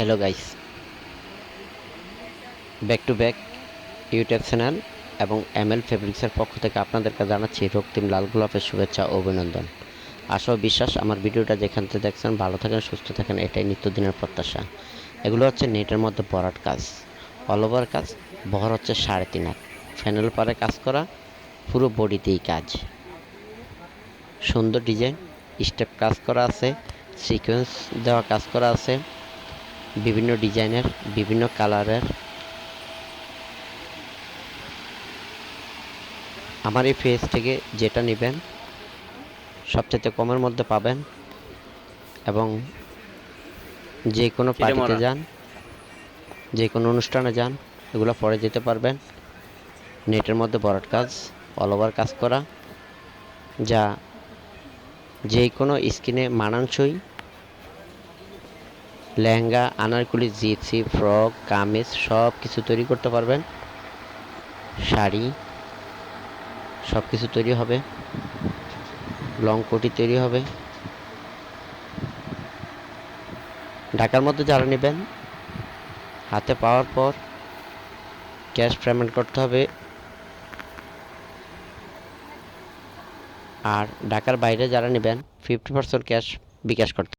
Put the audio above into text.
Hello guys, back to back YouTube channel এবং ML ফেব্রিক্সের পক্ষ থেকে আপনাদেরকে জানাচ্ছি রক্তিম লাল গোলাপের শুভেচ্ছা ও অভিনন্দন। আশা ও বিশ্বাস আমার ভিডিওটা যেখান থেকে দেখছেন ভালো থাকেন, সুস্থ থাকেন, এটাই নিত্যদিনের প্রত্যাশা। এগুলো হচ্ছে নেটের মধ্যে বরাট কাজ, অল ওভার কাজ, বহর হচ্ছে 3.5 হাত, ফ্যানেল পারে কাজ করা, পুরো বডিতেই কাজ, সুন্দর ডিজাইন, স্টেপ কাজ করা আছে, সিকোয়েন্স দেওয়া কাজ করা আছে, বিভিন্ন ডিজাইনের, বিভিন্ন কালারের। আমার এই পেজ থেকে যেটা নেবেন সবচেয়ে কমের মধ্যে পাবেন এবং যে কোনো পার্টিতে যান, যে কোনো অনুষ্ঠানে যান, এগুলো পরে যেতে পারবেন। নেটের মধ্যে বরাট কাজ, অল ওভার কাজ করা, যা যে কোনো স্কিনে মানানসই। লেহেঙ্গা, আনারকলি, জিন্সি, ফ্রক, কামিজ সব কিছু তৈরি করতে পারবেন। শাড়ি সব কিছু তৈরি হবে, লং কোটি তৈরি হবে। ঢাকার মধ্যে যারা নেবেন হাতে পাওয়ার পর ক্যাশ পেমেন্ট করতে হবে, আর ঢাকার বাইরে যারা নেবেন 50% ক্যাশ বিকাশ করতে